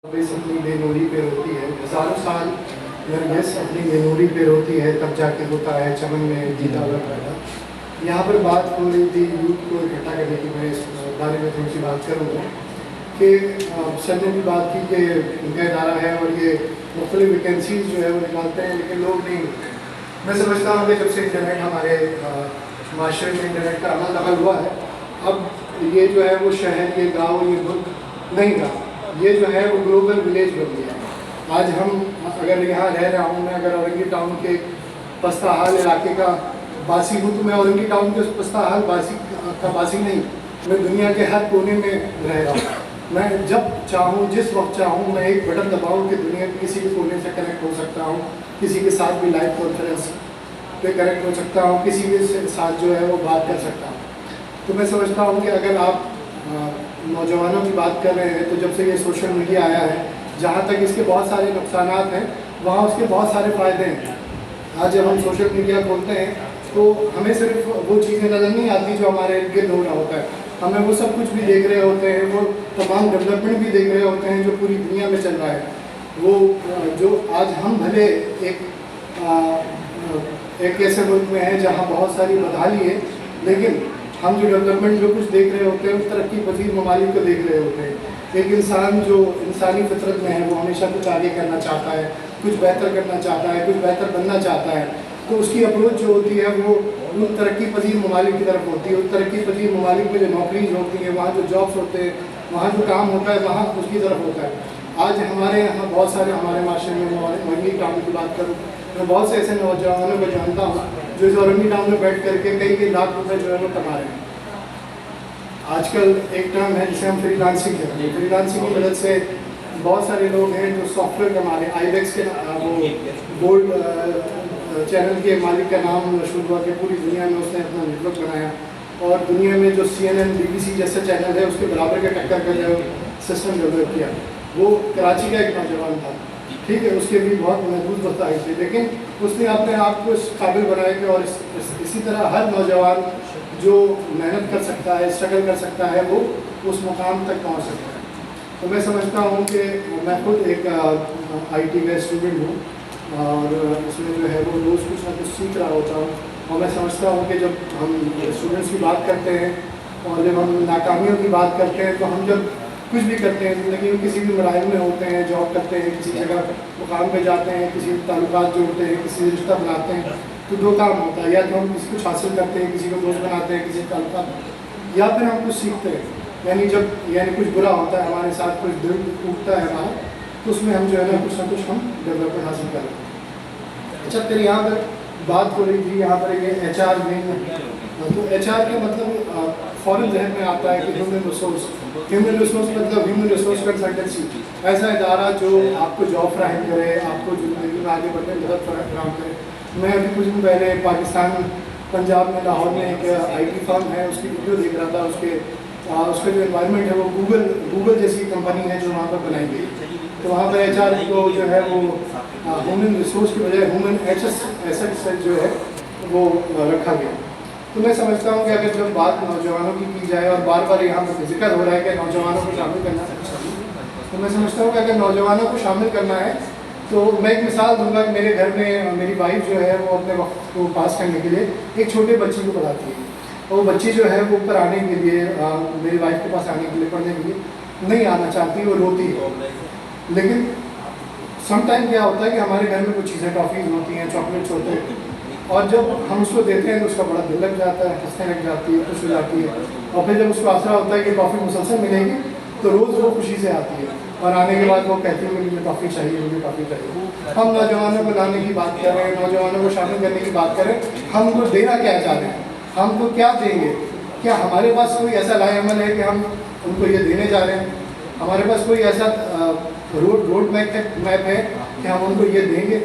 نرگس اپنی بے نوری پہ روتی ہے، ہزاروں سال نرگس اپنی بے نوری پہ روتی ہے، تب جا کے ہوتا ہے چمن میں جیتا ہوا پیدا۔ یہاں پر بات ہو رہی تھی یوتھ کو اکٹھا کرنے کی، میں اس بارے میں تھوڑی سی بات کروں گا کہ سر نے بھی بات کی کہ ان کا ادارہ ہے اور یہ مختلف ویکینسیز جو ہے وہ نکالتے ہیں، لیکن لوگ نہیں۔ میں سمجھتا ہوں کہ جب سے انٹرنیٹ ہمارے معاشرے میں انٹرنیٹ کا عمل دخل ہوا ہے، اب یہ جو ہے وہ شہر، یہ گاؤں، یہ ملک نہیں رہا، یہ جو ہے وہ گلوبل ولیج بن گیا ہے۔ آج ہم اگر یہاں رہ رہا ہوں، میں اگر اورنگی ٹاؤن کے پستہ حال علاقے کا باسی ہوں تو میں اورنگی ٹاؤن کے پستہ حال کا باسی نہیں، میں دنیا کے ہر کونے میں رہ رہا ہوں۔ میں جب چاہوں، جس وقت چاہوں، میں ایک بٹن دباؤں کہ دنیا کے کسی بھی کونے سے کنیکٹ ہو سکتا ہوں، کسی کے ساتھ بھی لائیو کانفرنس پہ کنیکٹ ہو سکتا ہوں، کسی کے ساتھ جو ہے وہ بات کر سکتا ہوں۔ تو میں سمجھتا ہوں کہ اگر آپ نوجوانوں کی بات کر رہے ہیں تو جب سے یہ سوشل میڈیا آیا ہے، جہاں تک اس کے بہت سارے نقصانات ہیں وہاں اس کے بہت سارے فائدے ہیں۔ آج جب ہم سوشل میڈیا کھولتے ہیں تو ہمیں صرف وہ چیزیں نظر نہیں آتی جو ہمارے ارد گرد ہو رہا ہوتا ہے، ہمیں وہ سب کچھ بھی دیکھ رہے ہوتے ہیں، وہ تمام ڈیولپمنٹ بھی دیکھ رہے ہوتے ہیں جو پوری دنیا میں چل رہا ہے۔ وہ جو آج ہم بھلے ایک ایسے ملک میں ہیں جہاں بہت ساری بدحالی ہے، لیکن ہم جو ڈیولپمنٹ جو کچھ دیکھ رہے ہوتے ہیں اس ترقی پذیر ممالک کو دیکھ رہے ہوتے ہیں۔ ایک انسان جو انسانی فطرت میں ہے وہ ہمیشہ کچھ آگے کرنا چاہتا ہے، کچھ بہتر کرنا چاہتا ہے، کچھ بہتر بننا چاہتا ہے، تو اس کی اپروچ جو ہوتی ہے وہ ان ترقی پذیر ممالک کی طرف ہوتی ہے۔ ان ترقی پذیر ممالک میں جو نوکریز ہوتی ہیں، وہاں جو جابس ہوتے ہیں، وہاں جو کام ہوتا ہے، وہاں اس کی طرف ہوتا ہے۔ آج ہمارے یہاں بہت سارے، ہمارے معاشرے میں اورنگی ٹاؤن کی بات کروں، میں بہت سے ایسے نوجوانوں کو جانتا ہوں جو اس اورنگی ٹاؤن میں بیٹھ کر کے کئی لاکھ روپے جو ہے وہ کما رہے ہیں۔ آج کل ایک ٹرم ہے جسے ہم فری لانسنگ کہتے ہیں۔ فری لانسنگ کی مدد سے بہت سارے لوگ ہیں جو سافٹ ویئر کما رہے ہیں۔ آئی بیکس کے وہ گولڈ چینل کے مالک کا نام مشہور ہوا کہ پوری دنیا میں اس نے اپنا نیٹ ورک بنایا، اور دنیا میں جو CNN BBC جیسا چینل ہے اس کے برابر کے ٹکر کا جو سسٹم ڈیولپ کیا۔ وہ کراچی کا ایک نوجوان تھا، ٹھیک ہے، اس کے بھی بہت محدود وسائل تھے، لیکن اس نے اپنے آپ کو اس قابل بنایا کہ، اور اسی طرح ہر نوجوان جو محنت کر سکتا ہے، اسٹرگل کر سکتا ہے، وہ اس مقام تک پہنچ سکتا ہے۔ تو میں سمجھتا ہوں کہ میں خود ایک IT کا اسٹوڈنٹ ہوں، اور اس میں جو ہے وہ روز کچھ نہ کچھ سیکھ رہا ہوتا ہوں، اور میں سمجھتا ہوں کہ جب ہم اسٹوڈنٹس کی بات کرتے ہیں اور جب ہم ناکامیوں کی بات کرتے ہیں، تو ہم جب کچھ بھی کرتے ہیں زندگی میں، کسی بھی مراحل میں ہوتے ہیں، جاب کرتے ہیں، کسی جگہ مقام پہ جاتے ہیں، کسی تعلقات جوڑتے ہیں، کسی سے رشتہ بناتے ہیں، تو دو کام ہوتا ہے، یا تو ہم کسی کچھ حاصل کرتے ہیں، کسی کو دوست بناتے ہیں، کسی تعلقات، یا پھر ہم کچھ سیکھتے ہیں۔ یعنی کچھ برا ہوتا ہے ہمارے ساتھ، کچھ دل ٹوٹتا ہے ہمارا، تو اس میں ہم جو ہے نا کچھ نہ کچھ ہم ڈیولپمنٹ حاصل کر رہے ہیں۔ اچھا، پھر یہاں پر بات ہو رہی تھی، یہاں پر یہ HR میں، تو HR کا مطلب فوراً ذہن میں آتا ہے کہ ہیومن ریسورس مطلب ہیومن ریسورس کنسلٹنسی، ایسا ادارہ جو آپ کو جاب فراہم کرے، آپ کو زندگی میں آگے بڑھنے میں مدد فراہم کرے۔ میں ابھی کچھ دن پہلے پاکستان پنجاب میں لاہور میں ایک IT فرم ہے، اس کی ویڈیو دیکھ رہا تھا، اس کا جو انوائرمنٹ ہے وہ گوگل جیسی کمپنی ہے جو وہاں پر بنائی گئی، تو وہاں پر HR کو جو ہے وہ ہیومن ریسورس کی بجائے ہیومن ایسٹ جو ہے وہ رکھا گیا۔ تو میں سمجھتا ہوں کہ اگر جب بات نوجوانوں کی جائے، اور بار بار یہاں پر ذکر ہو رہا ہے کہ نوجوانوں کو شامل کرنا ہے، تو میں سمجھتا ہوں کہ اگر نوجوانوں کو شامل کرنا ہے تو میں ایک مثال دوں گا کہ میرے گھر میں میری وائف جو ہے وہ اپنے وقت کو پاس کرنے کے لیے ایک چھوٹے بچی کو پڑھاتی ہے، اور وہ بچی جو ہے وہ اوپر آنے کے لیے، میری وائف کے پاس آنے کے لیے، پڑھنے کے لیے نہیں آنا چاہتی، وہ روتی ہے۔ لیکن سم ٹائم کیا ہوتا ہے کہ ہمارے گھر میں کچھ چیزیں، ٹافیز ہوتی ہیں، چاکلیٹس ہوتے ہیں، اور جب ہم اس کو دیتے ہیں تو اس کا بڑا دل لگ جاتا ہے، ہنسنے لگ جاتی ہے، خوش ہو جاتی ہے، اور پھر جب اس کو آسرا ہوتا ہے کہ ٹافی مسلسل ملے گی تو روز وہ خوشی سے آتی ہے، اور آنے کے بعد وہ کہتی ہے مجھے ٹافی چاہیے، مجھے ٹافی چاہیے۔ ہم نوجوانوں کو لانے کی بات کر رہے ہیں، نوجوانوں کو شامل کرنے کی بات کر رہے ہیں، ہم ان کو دینا کیا چاہ رہے ہیں، ہم کو کیا دیں گے؟ کیا ہمارے پاس کوئی ایسا لائے عمل ہے کہ ہم ان کو یہ دینے جا رہے ہیں؟ ہمارے پاس کوئی ایسا روڈ میپ ہے کہ ہم ان کو یہ دیں گے؟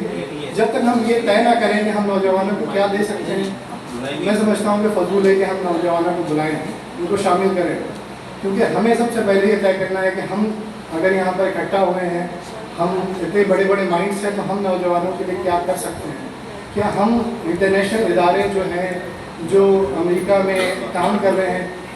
جب تک ہم یہ طے نہ کریں کہ ہم نوجوانوں کو کیا دے سکتے ہیں، میں سمجھتا ہوں کہ فضول ہے کہ ہم نوجوانوں کو بلائیں، ان کو شامل کریں، کیونکہ ہمیں سب سے پہلے یہ طے کرنا ہے کہ ہم اگر یہاں پر اکٹھا ہوئے ہیں، ہم اتنے بڑے بڑے مائنڈس ہیں، تو ہم نوجوانوں کے لیے کیا کر سکتے ہیں؟ کیا ہم انٹرنیشنل ادارے جو ہیں، جو امریکہ میں کام کر رہے ہیں،